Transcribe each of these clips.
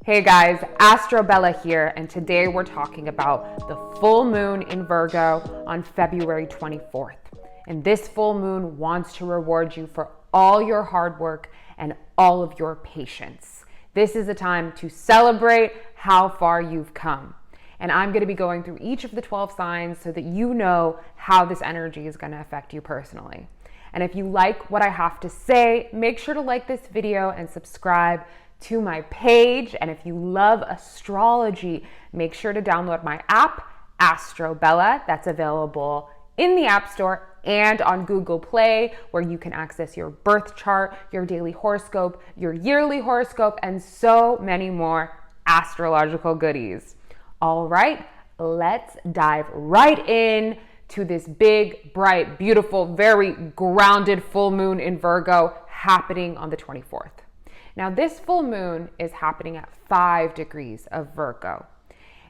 Hey guys, Astrobella here, and today we're talking about the full moon in Virgo on February 24th. And this full moon wants to reward you for all your hard work and all of your patience. This is a time to celebrate how far you've come. And I'm going to be going through each of the 12 signs so that you know how this energy is going to affect you personally. And if you like what I have to say, make sure to like this video and subscribe to my page. And if you love astrology, make sure to download my app, Astrobella. That's available in the App Store and on Google Play, where you can access your birth chart, your daily horoscope, your yearly horoscope, and so many more astrological goodies. All right, let's dive right in to this big, bright, beautiful, very grounded full moon in Virgo happening on the 24th. Now, this full moon is happening at 5 degrees of Virgo.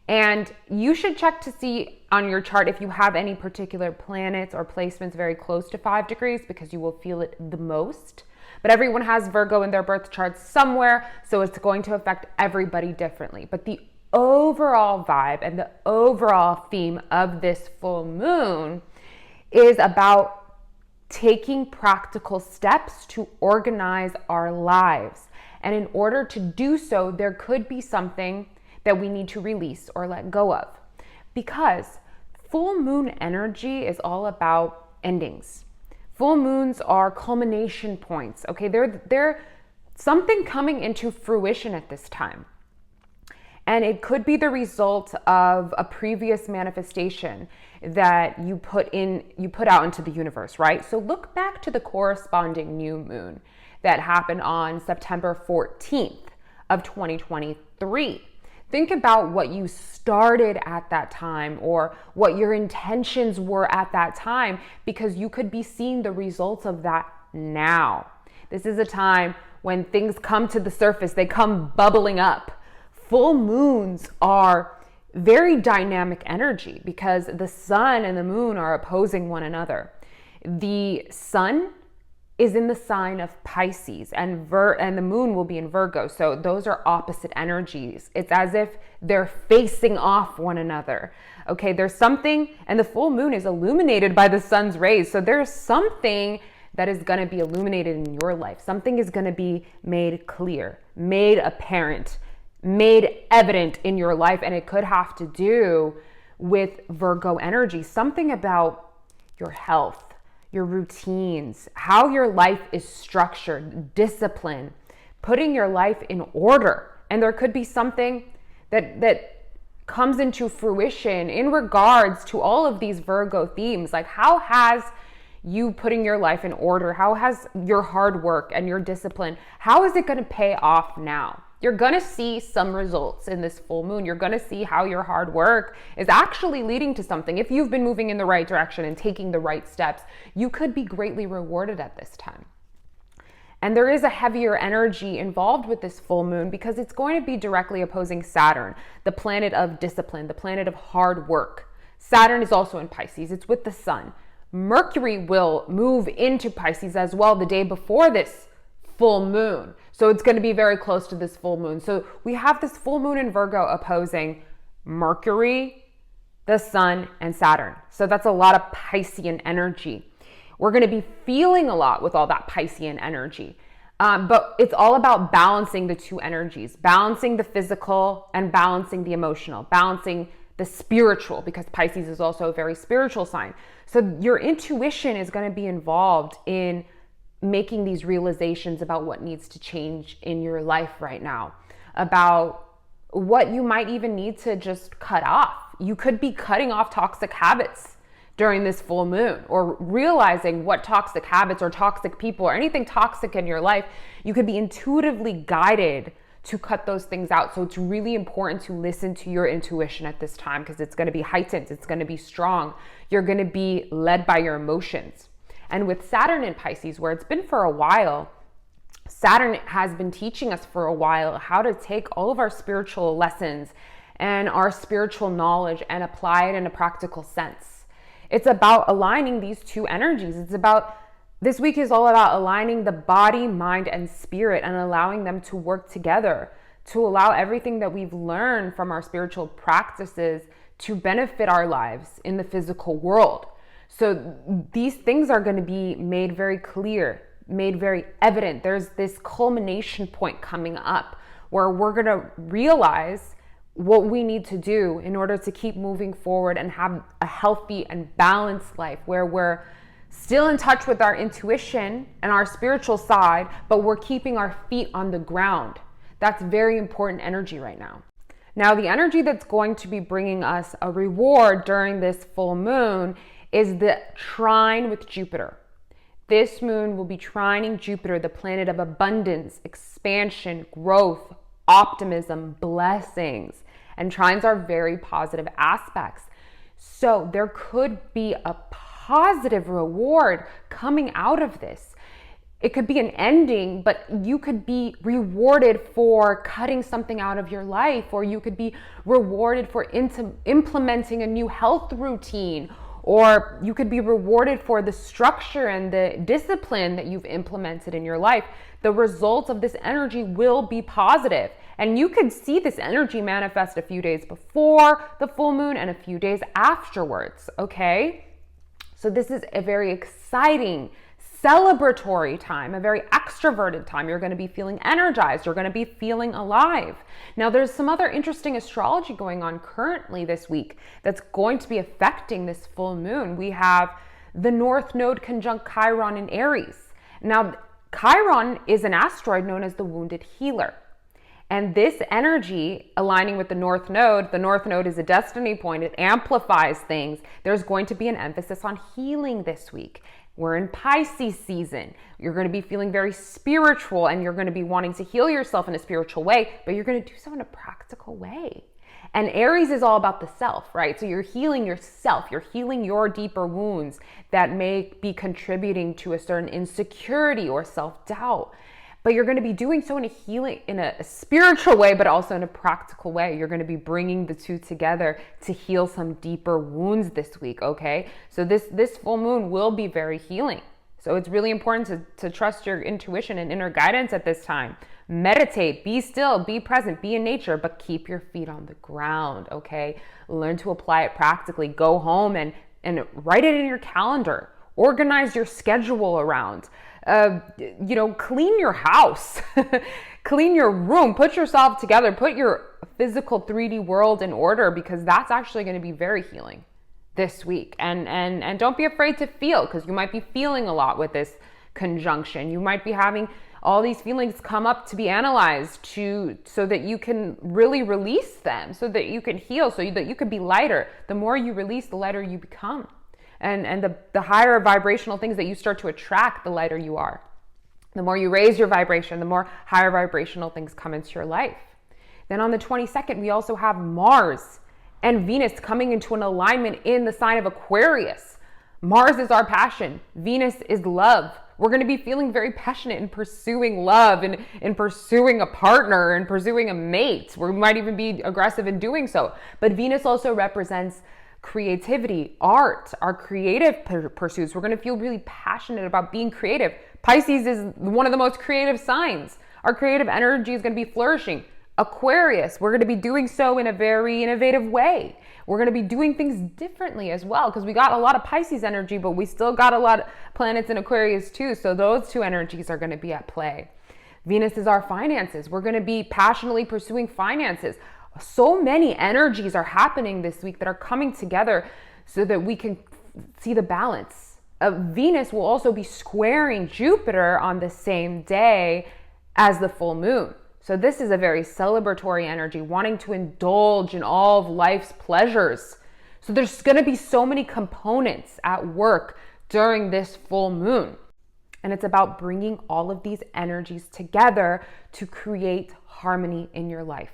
And you should check to see on your chart if you have any particular planets or placements very close to 5 degrees, because you will feel it the most. But everyone has Virgo in their birth charts somewhere, so it's going to affect everybody differently. But the overall vibe and the overall theme of this full moon is about taking practical steps to organize our lives. And in order to do so, there could be something that we need to release or let go of. Because full moon energy is all about endings. Full moons are culmination points, okay? They're something coming into fruition at this time. And it could be the result of a previous manifestation that you put out into the universe, right? So look back to the corresponding new moon that happened on September 14th of 2023. Think about what you started at that time or what your intentions were at that time, because you could be seeing the results of that now. This is a time when things come to the surface, they come bubbling up. Full moons are very dynamic energy because the sun and the moon are opposing one another. The sun is in the sign of Pisces and the moon will be in Virgo. So those are opposite energies. It's as if they're facing off one another. Okay, there's something, and the full moon is illuminated by the sun's rays. So there's something that is going to be illuminated in your life. Something is going to be made clear, made apparent, made evident in your life. And it could have to do with Virgo energy, something about your health, your routines, how your life is structured, discipline, putting your life in order. And there could be something that comes into fruition in regards to all of these Virgo themes. Like, how has you putting your life in order, how has your hard work and your discipline, how is it going to pay off now? You're going to see some results in this full moon. You're going to see how your hard work is actually leading to something. If you've been moving in the right direction and taking the right steps, you could be greatly rewarded at this time. And there is a heavier energy involved with this full moon because it's going to be directly opposing Saturn, the planet of discipline, the planet of hard work. Saturn is also in Pisces. It's with the sun. Mercury will move into Pisces as well the day before this full moon. So it's going to be very close to this full moon. So we have this full moon in Virgo opposing Mercury, the sun, and Saturn. So that's a lot of Piscean energy. We're going to be feeling a lot with all that Piscean energy. But it's all about balancing the two energies, balancing the physical and balancing the emotional, balancing the spiritual, because Pisces is also a very spiritual sign. So your intuition is going to be involved in making these realizations about what needs to change in your life right now, about what you might even need to just cut off. You could be cutting off toxic habits during this full moon, or realizing what toxic habits or toxic people or anything toxic in your life, you could be intuitively guided to cut those things out. So it's really important to listen to your intuition at this time, because it's going to be heightened. It's going to be strong. You're going to be led by your emotions. And with Saturn in Pisces, where it's been for a while, Saturn has been teaching us for a while how to take all of our spiritual lessons and our spiritual knowledge and apply it in a practical sense. It's about aligning these two energies. This week is all about aligning the body, mind, and spirit and allowing them to work together to allow everything that we've learned from our spiritual practices to benefit our lives in the physical world. So these things are going to be made very clear, made very evident. There's this culmination point coming up where we're going to realize what we need to do in order to keep moving forward and have a healthy and balanced life where we're still in touch with our intuition and our spiritual side, but we're keeping our feet on the ground. That's very important energy right now. Now, the energy that's going to be bringing us a reward during this full moon is the trine with Jupiter. This moon will be trining Jupiter, the planet of abundance, expansion, growth, optimism, blessings. And trines are very positive aspects. So there could be a positive reward coming out of this. It could be an ending, but you could be rewarded for cutting something out of your life, or you could be rewarded for implementing a new health routine, or you could be rewarded for the structure and the discipline that you've implemented in your life. The result of this energy will be positive. And you could see this energy manifest a few days before the full moon and a few days afterwards, okay? So this is a very exciting, celebratory time, a very extroverted time. You're going to be feeling energized. You're going to be feeling alive. Now, there's some other interesting astrology going on currently this week that's going to be affecting this full moon. We have the North Node conjunct Chiron in Aries. Now, Chiron is an asteroid known as the wounded healer. And this energy aligning with the North Node is a destiny point. It amplifies things. There's going to be an emphasis on healing this week. We're in Pisces season. You're going to be feeling very spiritual and you're going to be wanting to heal yourself in a spiritual way, but you're going to do so in a practical way. And Aries is all about the self, right? So you're healing yourself. You're healing your deeper wounds that may be contributing to a certain insecurity or self-doubt. But you're going to be doing so in a spiritual way, but also in a practical way. You're going to be bringing the two together to heal some deeper wounds this week, okay? So this full moon will be very healing. So it's really important to trust your intuition and inner guidance at this time. Meditate, be still, be present, be in nature, but keep your feet on the ground, okay? Learn to apply it practically. Go home and write it in your calendar. Organize your schedule around. Clean your house, clean your room, put yourself together, put your physical 3D world in order, because that's actually going to be very healing this week. And don't be afraid to feel, because you might be feeling a lot with this conjunction. You might be having all these feelings come up to be analyzed so that you can really release them, so that you can heal, so that you can be lighter. The more you release, the lighter you become. And the higher vibrational things that you start to attract, the lighter you are. The more you raise your vibration, the more higher vibrational things come into your life. Then on the 22nd, we also have Mars and Venus coming into an alignment in the sign of Aquarius. Mars is our passion. Venus is love. We're going to be feeling very passionate in pursuing love and in pursuing a partner and pursuing a mate. We might even be aggressive in doing so. But Venus also represents creativity, art, our creative pursuits. We're going to feel really passionate about being creative. Pisces is one of the most creative signs. Our creative energy is going to be flourishing. Aquarius, we're going to be doing so in a very innovative way. We're going to be doing things differently as well, because we got a lot of Pisces energy, but we still got a lot of planets in Aquarius too. So those two energies are going to be at play. Venus is our finances. We're going to be passionately pursuing finances. So many energies are happening this week that are coming together so that we can see the balance. Venus will also be squaring Jupiter on the same day as the full moon. So this is a very celebratory energy, wanting to indulge in all of life's pleasures. So there's going to be so many components at work during this full moon. And it's about bringing all of these energies together to create harmony in your life.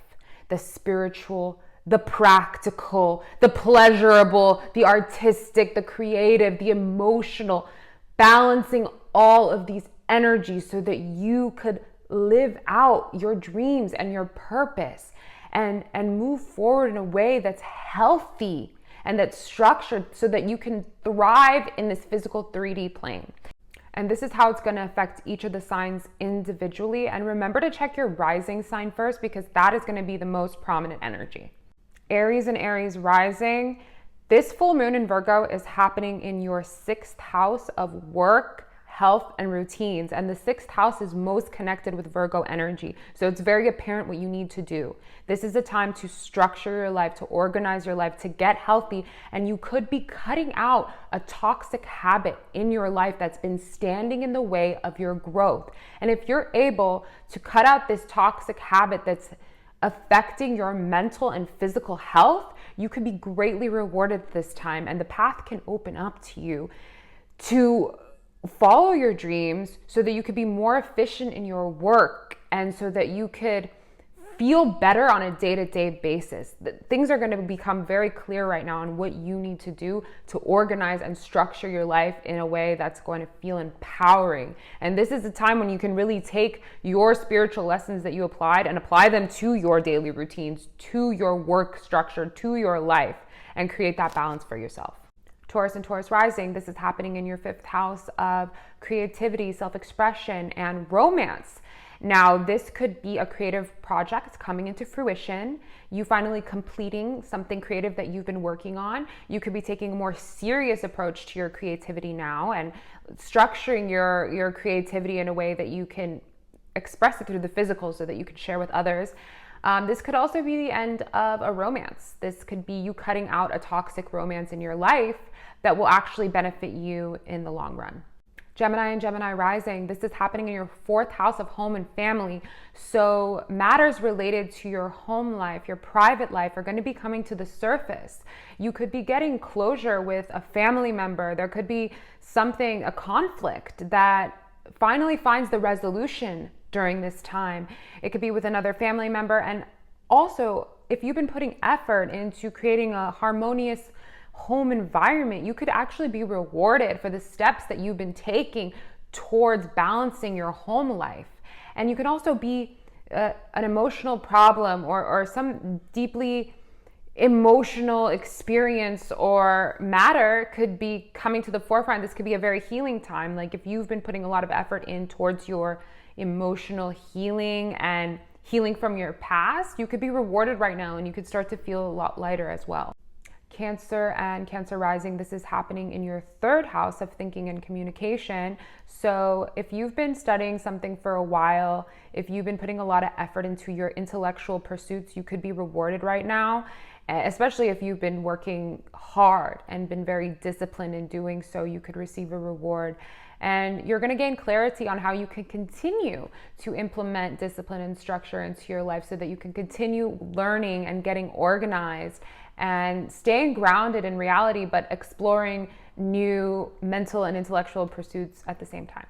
The spiritual, the practical, the pleasurable, the artistic, the creative, the emotional, balancing all of these energies so that you could live out your dreams and your purpose and move forward in a way that's healthy and that's structured so that you can thrive in this physical 3D plane. And this is how it's going to affect each of the signs individually. And remember to check your rising sign first, because that is going to be the most prominent energy. Aries and Aries rising. This full moon in Virgo is happening in your 6th house of work, health, and routines. And the 6th house is most connected with Virgo energy. So it's very apparent what you need to do. This is a time to structure your life, to organize your life, to get healthy. And you could be cutting out a toxic habit in your life that's been standing in the way of your growth. And if you're able to cut out this toxic habit that's affecting your mental and physical health, you could be greatly rewarded this time. And the path can open up to you to follow your dreams so that you could be more efficient in your work, and so that you could feel better on a day-to-day basis. Things are going to become very clear right now on what you need to do to organize and structure your life in a way that's going to feel empowering. And this is a time when you can really take your spiritual lessons that you applied and apply them to your daily routines, to your work structure, to your life, and create that balance for yourself. Taurus and Taurus rising, this is happening in your 5th house of creativity, self-expression, and romance. Now, this could be a creative project coming into fruition, you finally completing something creative that you've been working on. You could be taking a more serious approach to your creativity now and structuring your creativity in a way that you can express it through the physical so that you can share with others. This could also be the end of a romance. This could be you cutting out a toxic romance in your life that will actually benefit you in the long run. Gemini and Gemini rising, this is happening in your 4th house of home and family. So matters related to your home life, your private life, are going to be coming to the surface. You could be getting closure with a family member. There could be something, a conflict that finally finds the resolution during this time. It could be with another family member. And also, if you've been putting effort into creating a harmonious home environment, you could actually be rewarded for the steps that you've been taking towards balancing your home life. And you can also be an emotional problem or some deeply emotional experience or matter could be coming to the forefront. This could be a very healing time. Like if you've been putting a lot of effort in towards your emotional healing and healing from your past, you could be rewarded right now, and you could start to feel a lot lighter as well. Cancer and Cancer rising, this is happening in your 3rd house of thinking and communication. So if you've been studying something for a while, if you've been putting a lot of effort into your intellectual pursuits, you could be rewarded right now, especially if you've been working hard and been very disciplined in doing so, you could receive a reward. And you're going to gain clarity on how you can continue to implement discipline and structure into your life so that you can continue learning and getting organized and staying grounded in reality, but exploring new mental and intellectual pursuits at the same time.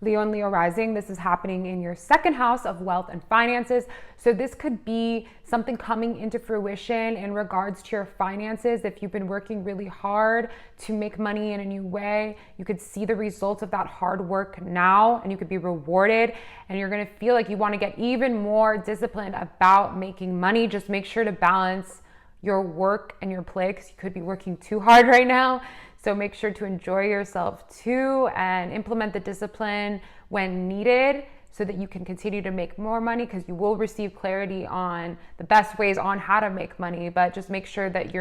Leo and Leo rising, this is happening in your 2nd house of wealth and finances. So this could be something coming into fruition in regards to your finances. If you've been working really hard to make money in a new way, you could see the results of that hard work now, and you could be rewarded, and you're going to feel like you want to get even more disciplined about making money. Just make sure to balance your work and your play, because you could be working too hard right now. So make sure to enjoy yourself too and implement the discipline when needed so that you can continue to make more money, because you will receive clarity on the best ways on how to make money. But just make sure that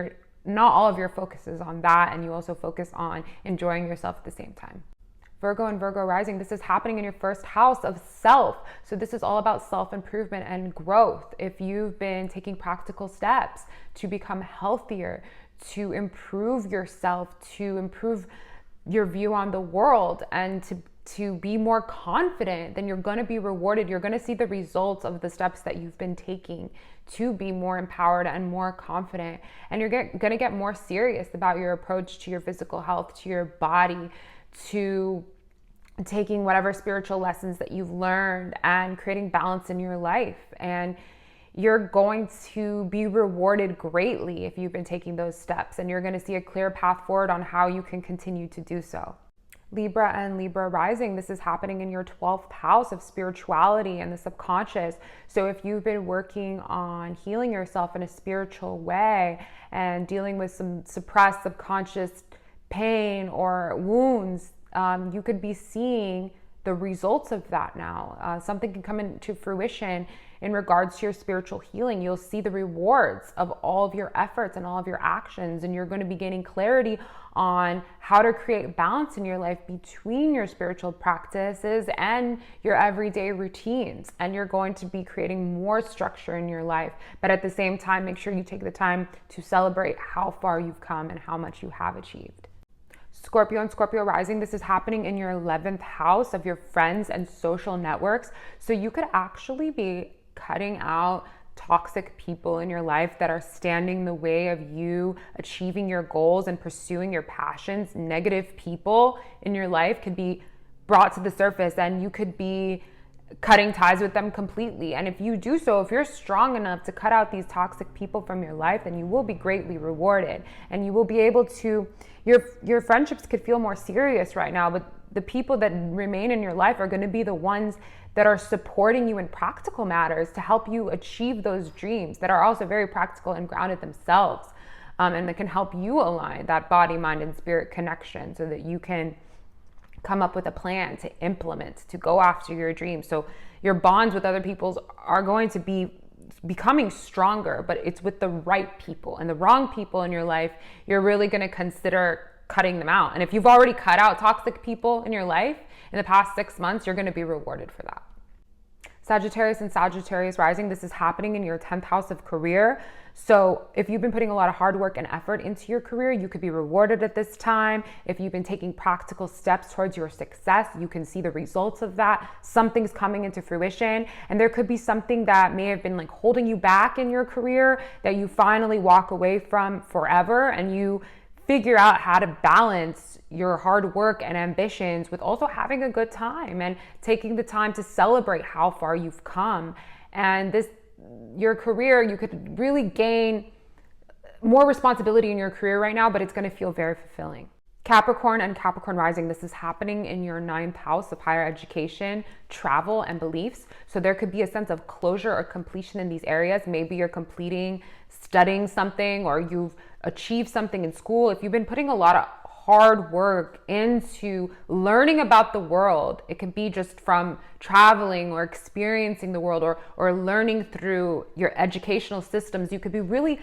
not all of your focus is on that, and you also focus on enjoying yourself at the same time. Virgo and Virgo rising, this is happening in your 1st house of self. So this is all about self-improvement and growth. If you've been taking practical steps to become healthier, to improve yourself, to improve your view on the world, and to be more confident, then you're going to be rewarded. You're going to see the results of the steps that you've been taking to be more empowered and more confident. And you're going to get more serious about your approach to your physical health, to your body, to taking whatever spiritual lessons that you've learned and creating balance in your life. And you're going to be rewarded greatly if you've been taking those steps, and you're going to see a clear path forward on how you can continue to do so. Libra and Libra rising, this is happening in your 12th house of spirituality and the subconscious. So if you've been working on healing yourself in a spiritual way and dealing with some suppressed subconscious pain or wounds you could be seeing the results of that now. Something can come into fruition in regards to your spiritual healing. You'll see the rewards of all of your efforts and all of your actions, and you're going to be gaining clarity on how to create balance in your life between your spiritual practices and your everyday routines. And you're going to be creating more structure in your life. But at the same time, make sure you take the time to celebrate how far you've come and how much you have achieved. Scorpio and Scorpio rising, this is happening in your 11th house of your friends and social networks. So you could actually be cutting out toxic people in your life that are standing in the way of you achieving your goals and pursuing your passions. Negative people in your life could be brought to the surface, and you could be cutting ties with them completely. And if you do so, if you're strong enough to cut out these toxic people from your life, then you will be greatly rewarded, and you will be able to, your friendships could feel more serious right now, but the people that remain in your life are going to be the ones that are supporting you in practical matters to help you achieve those dreams, that are also very practical and grounded themselves, and that can help you align that body, mind, and spirit connection so that you can come up with a plan to implement, to go after your dreams. So your bonds with other people are going to be becoming stronger, but it's with the right people. And the wrong people in your life, you're really going to consider cutting them out. And if you've already cut out toxic people in your life in the past 6 months, you're going to be rewarded for that. Sagittarius and Sagittarius rising, this is happening in your 10th house of career. So if you've been putting a lot of hard work and effort into your career, you could be rewarded at this time. If you've been taking practical steps towards your success, you can see the results of that. Something's coming into fruition, and there could be something that may have been like holding you back in your career that you finally walk away from forever, and you figure out how to balance your hard work and ambitions with also having a good time and taking the time to celebrate how far you've come. And your career, you could really gain more responsibility in your career right now, but it's going to feel very fulfilling. Capricorn and Capricorn rising, this is happening in your 9th house of higher education, travel, and beliefs. So there could be a sense of closure or completion in these areas. Maybe you're studying something, or you've achieved something in school. If you've been putting a lot of hard work into learning about the world, it could be just from traveling or experiencing the world, or learning through your educational systems, you could be really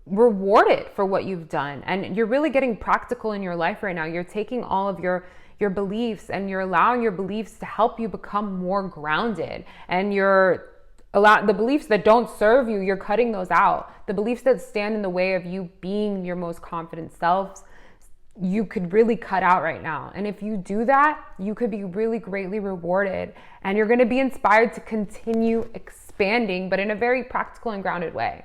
rewarded for what you've done. And you're really getting practical in your life right now. You're taking all of your beliefs, and you're allowing your beliefs to help you become more grounded. And the beliefs that don't serve you, you're cutting those out. The beliefs that stand in the way of you being your most confident selves, you could really cut out right now. And if you do that, you could be really greatly rewarded, and you're going to be inspired to continue expanding, but in a very practical and grounded way.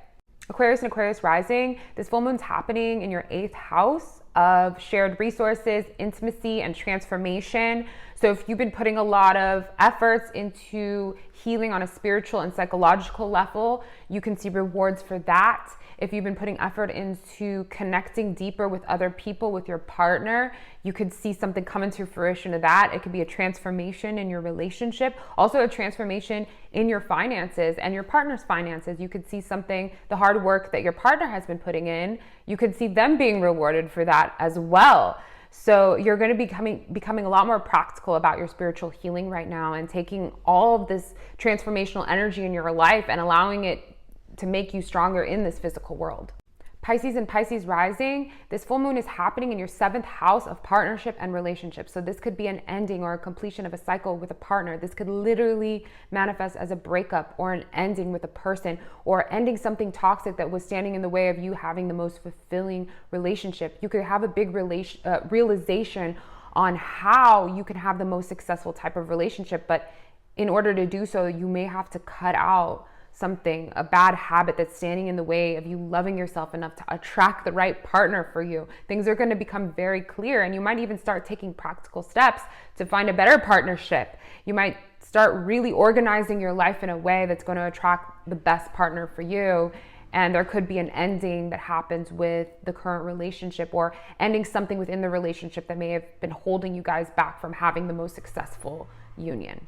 Aquarius and Aquarius rising, this full moon's happening in your 8th house of shared resources, intimacy, and transformation. So if you've been putting a lot of efforts into healing on a spiritual and psychological level, you can see rewards for that. If you've been putting effort into connecting deeper with other people, with your partner, you could see something come into fruition of that. It could be a transformation in your relationship, also a transformation in your finances and your partner's finances. You could see something, the hard work that your partner has been putting in, you could see them being rewarded for that as well. So you're going to be becoming a lot more practical about your spiritual healing right now, and taking all of this transformational energy in your life and allowing it to make you stronger in this physical world. Pisces and Pisces rising, this full moon is happening in your 7th house of partnership and relationships. So this could be an ending or a completion of a cycle with a partner. This could literally manifest as a breakup or an ending with a person, or ending something toxic that was standing in the way of you having the most fulfilling relationship. You could have a big realization on how you can have the most successful type of relationship, but in order to do so, you may have to cut out a bad habit that's standing in the way of you loving yourself enough to attract the right partner for you. Things are going to become very clear, and you might even start taking practical steps to find a better partnership. You might start really organizing your life in a way that's going to attract the best partner for you. And there could be an ending that happens with the current relationship, or ending something within the relationship that may have been holding you guys back from having the most successful union.